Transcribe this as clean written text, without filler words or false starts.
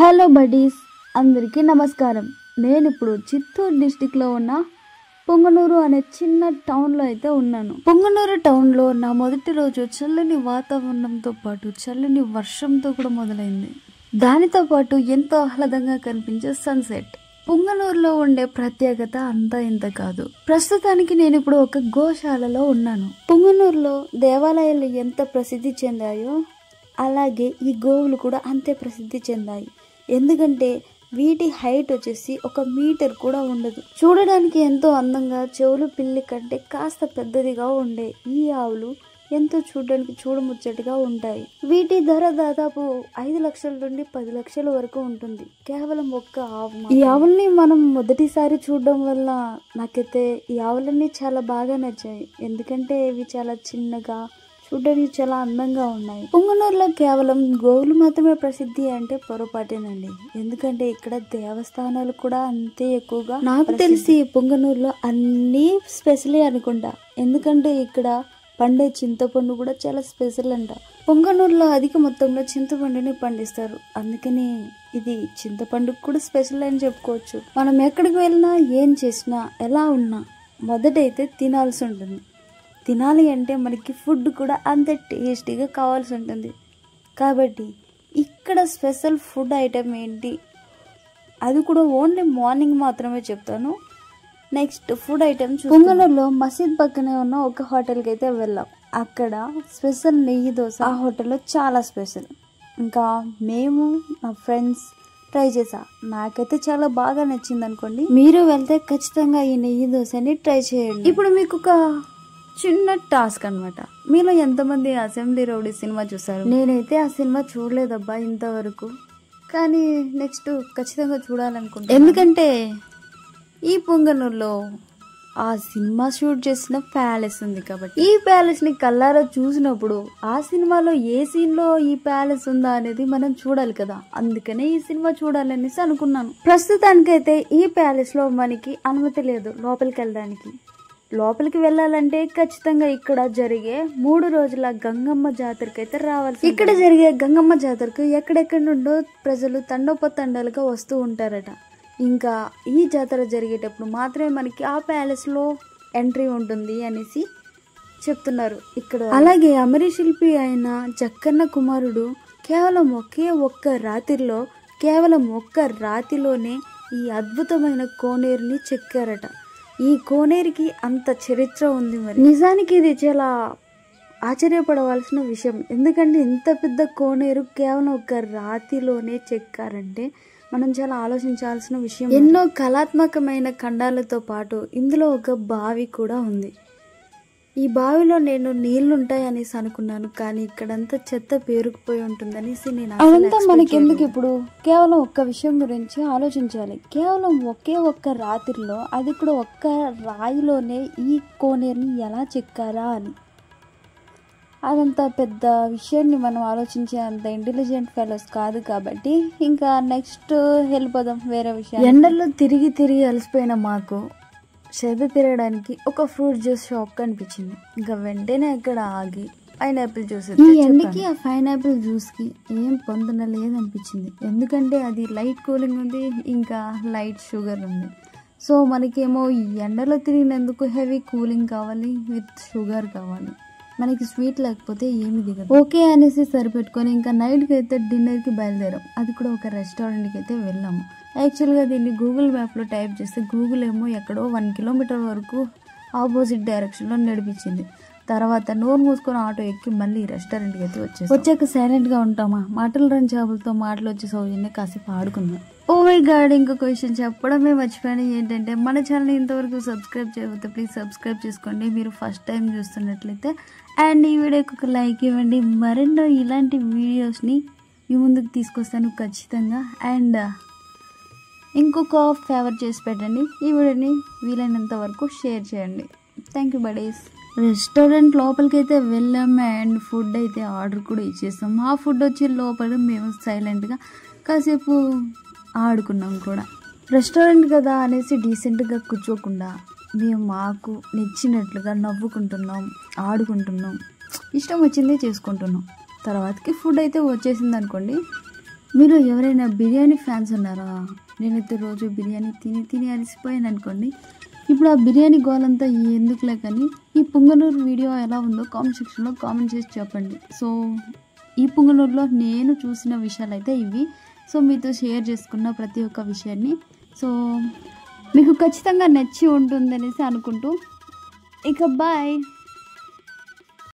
Hello buddies, అందరికీ నమస్కారం. నేను ఇప్పుడు చిత్తూరు డిస్టిక్లో ఉన్న పొంగనూరు అనే చిన్న టౌన్లో అయితే ఉన్నాను. పొంగనూరు టౌన్లో నా మొదటి రోజు చల్లని వాతావరణంతో పాటు చల్లని వర్షంతో కూడా మొదలైంది. దానితో పాటు ఎంతో ఆహ్లాదంగా కనిపించే సన్సెట్. పొంగనూరులో ఉండే ప్రత్యేకత అంతా ఇంత కాదు. ప్రస్తుతానికి నేను ఇప్పుడు ఒక గోశాలలో ఉన్నాను. పొంగనూరులో దేవాలయాలు ఎంత ప్రసిద్ధి చెందాయో అలాగే ఈ గోవులు కూడా అంతే ప్రసిద్ధి చెందాయి. ఎందుకంటే వీటి హైట్ వచ్చేసి 1 మీటర్ కూడా ఉండదు. చూడడానికి ఎంతో అందంగా చెవులు పిల్లి కంటే కాస్త పెద్దదిగా ఉండే ఈ ఆవులు ఎంతో చూడడానికి చూడముచ్చటగా ఉంటాయి. వీటి ధర దాదాపు 5 లక్షల నుండి 10 లక్షల వరకు ఉంటుంది, కేవలం ఒక్క ఆవు. ఈ ఆవుల్ని మనం మొదటిసారి చూడడం వల్ల నాకైతే ఈ ఆవులన్నీ చాలా బాగా నచ్చాయి. ఎందుకంటే ఇవి చాలా చిన్నగా చూడడానికి చాలా అందంగా ఉన్నాయి. పొంగనూరులో కేవలం గోవులు మాత్రమే ప్రసిద్ధి అంటే పొరపాటేనండి. ఎందుకంటే ఇక్కడ దేవస్థానాలు కూడా అంతే ఎక్కువగా. నాకు తెలిసి పొంగనూరులో అన్ని స్పెషలే అనుకుంటా. ఎందుకంటే ఇక్కడ పండే చింతపండు కూడా చాలా స్పెషల్ అంట. పొంగనూరులో అధిక మొత్తంలో చింతపండుని పండిస్తారు. అందుకని ఇది చింతపండుకు కూడా స్పెషల్ అని చెప్పుకోవచ్చు. మనం ఎక్కడికి వెళ్ళినా ఏం చేసినా ఎలా ఉన్నా మొదటైతే తినాల్సి ఉంటుంది. తినాలి అంటే మనకి ఫుడ్ కూడా అంతే టేస్టీగా కావాల్సి ఉంటుంది. కాబట్టి ఇక్కడ స్పెషల్ ఫుడ్ ఐటమ్ ఏంటి, అది కూడా ఓన్లీ మార్నింగ్ మాత్రమే చెప్తాను. నెక్స్ట్ ఫుడ్ ఐటమ్స్, పొంగనూరులో మసీద్ పక్కనే ఉన్న ఒక హోటల్కి అయితే వెళ్ళాం. అక్కడ స్పెషల్ నెయ్యి దోశ ఆ హోటల్లో చాలా స్పెషల్. ఇంకా మేము నా ఫ్రెండ్స్ ట్రై చేసా. నాకైతే చాలా బాగా నచ్చింది అనుకోండి. మీరు వెళ్తే ఖచ్చితంగా ఈ నెయ్యి దోశని ట్రై చేయండి. ఇప్పుడు మీకు ఒక చిన్న టాస్క్ అనమాట. మీలో ఎంతమంది అసెంబ్లీ రౌడీ సినిమా చూసారు? నేనైతే ఆ సినిమా చూడలేదబ్బా ఇంతవరకు, కానీ నెక్స్ట్ ఖచ్చితంగా చూడాలనుకుంటున్నాను. ఎందుకంటే ఈ పొంగనూరులో ఆ సినిమా షూట్ చేసిన ప్యాలెస్ ఉంది కాబట్టి ఈ ప్యాలెస్ ని కల్లారా చూసినప్పుడు ఆ సినిమాలో ఏ సీన్ లో ఈ ప్యాలెస్ ఉందా అనేది మనం చూడాలి కదా. అందుకనే ఈ సినిమా చూడాలనేసి అనుకున్నాను. ప్రస్తుతానికైతే ఈ ప్యాలెస్ లో మనకి అనుమతి లేదు లోపలికి వెళ్ళడానికి. లోపలికి వెళ్ళాలంటే ఖచ్చితంగా ఇక్కడ జరిగే 3 రోజుల గంగమ్మ జాతరకి అయితే రావాలి. ఇక్కడ జరిగే గంగమ్మ జాతరకు ఎక్కడెక్కడి నుండో ప్రజలు తండోపతండాలుగా వస్తూ ఉంటారట. ఇంకా ఈ జాతర జరిగేటప్పుడు మాత్రమే మనకి ఆ ప్యాలెస్ లో ఎంట్రీ ఉంటుంది అనేసి చెప్తున్నారు ఇక్కడ. అలాగే అమరీ శిల్పి అయిన జక్కన్న కుమారుడు కేవలం ఒక్క రాతిలోనే ఈ అద్భుతమైన కోనేరుని చెక్కారట. ఈ కోనేరుకి అంత చరిత్ర ఉంది. మరి నిజానికి ఇది చాలా ఆశ్చర్యపడవలసిన విషయం. ఎందుకంటే ఇంత పెద్ద కోనేరు కేవలం ఒక రాతిలోనే చెక్కారంటే మనం చాలా ఆలోచించాల్సిన విషయం. ఎన్నో కళాత్మకమైన ఖండాలతో పాటు ఇందులో ఒక బావి కూడా ఉంది. ఈ బావిలో నేను నీళ్లుంటాయి అనేసి అనుకున్నాను, కానీ ఇక్కడంతా చెత్త పేరుకుపోయి ఉంటుందనేసి నేను అదంతా మనకెందుకు. ఇప్పుడు కేవలం ఒక్క విషయం గురించి ఆలోచించాలి. కేవలం ఒక్క రాత్రిలో, అది కూడా ఒక్క రాయిలోనే ఈ కోనేరుని ఎలా చెక్కారా అని. అదంతా పెద్ద విషయాన్ని మనం ఆలోచించే అంత ఇంటెలిజెంట్ ఫెలోస్ కాదు. కాబట్టి ఇంకా నెక్స్ట్ వెళ్ళిపోదాం వేరే విషయం. ఎండల్లో తిరిగి అలసిపోయిన మాకు సేద తిరగడానికి ఒక ఫ్రూట్ జ్యూస్ షాప్ కనిపించింది. ఇంకా వెంటనే అక్కడ ఆగి పైనాపిల్ జ్యూస్. ఈ ఎండకి ఆ పైనాపిల్ జ్యూస్ కి ఏం పొందన లేదనిపించింది. ఎందుకంటే అది లైట్ కూలింగ్ ఉంది, ఇంకా లైట్ షుగర్ ఉంది. సో మనకేమో ఈ ఎండలో తిరిగినందుకు హెవీ కూలింగ్ కావాలి విత్ షుగర్ కావాలి. మనకి స్వీట్ లేకపోతే ఏమి దిగదు. ఓకే అనేసి సరిపెట్టుకొని ఇంకా నైట్కి అయితే డిన్నర్కి బయలుదేరాం. అది కూడా ఒక రెస్టారెంట్కి అయితే వెళ్ళాము. యాక్చువల్గా దీన్ని గూగుల్ మ్యాప్లో టైప్ చేస్తే గూగుల్ ఏమో ఎక్కడో 1 కిలోమీటర్ వరకు ఆపోజిట్ డైరెక్షన్లో నడిపించింది. తర్వాత నోరు మూసుకొని ఆటో ఎక్కి మళ్ళీ రెస్టారెంట్కి అయితే వచ్చాక సైలెంట్గా ఉంటామా, మాటలు రన్ చేపలతో మాటలు వచ్చే సౌజన్యం కాసేపు ఆడుకుందాం. ఓ మై గాడ్, ఇంకొక విషయం చెప్పడమే మర్చిపోయాను. ఏంటంటే మన ఛానల్ ఇంతవరకు సబ్స్క్రైబ్ చేయకపోతే ప్లీజ్ సబ్స్క్రైబ్ చేసుకోండి మీరు ఫస్ట్ టైం చూస్తున్నట్లయితే. అండ్ ఈ వీడియోకి ఒక లైక్ ఇవ్వండి. మరెన్నో ఇలాంటి వీడియోస్ని మీ ముందుకు తీసుకొస్తాను ఖచ్చితంగా. అండ్ ఇంకొక ఫేవర్ చేసి పెట్టండి, ఈ వీడియోని వీలైనంత వరకు షేర్ చేయండి. Thank you buddies. రెస్టారెంట్ లోపలికి అయితే వెళ్ళాము అండ్ ఫుడ్ అయితే ఆర్డర్ కూడా ఇచ్చేస్తాం. ఆ ఫుడ్ వచ్చే లోపల మేము సైలెంట్గా కాసేపు ఆడుకున్నాం కూడా. రెస్టారెంట్ కదా అనేసి డీసెంట్గా కూర్చోకుండా మేము మాకు నచ్చినట్లుగా నవ్వుకుంటున్నాం, ఆడుకుంటున్నాం, ఇష్టం వచ్చిందే చేసుకుంటున్నాం. తర్వాతకి ఫుడ్ అయితే వచ్చేసింది అనుకోండి. మీరు ఎవరైనా బిర్యానీ ఫ్యాన్స్ ఉన్నారా? నేనైతే రోజు బిర్యానీ తిని తిని అలసిపోయాను అనుకోండి. ఇప్పుడు ఆ బిర్యానీ గోలంతా ఎందుకులే కానీ ఈ పుంగనూరు వీడియో ఎలా ఉందో కామెంట్ సెక్షన్లో కామెంట్ చేసి చెప్పండి. సో ఈ పుంగనూరులో నేను చూసిన విషయాలు అయితే ఇవి. సో మీతో షేర్ చేసుకున్న ప్రతి ఒక్క విషయాన్ని సో మీకు ఖచ్చితంగా నచ్చి ఉంటుందనేసి అనుకుంటూ ఇక బాయ్.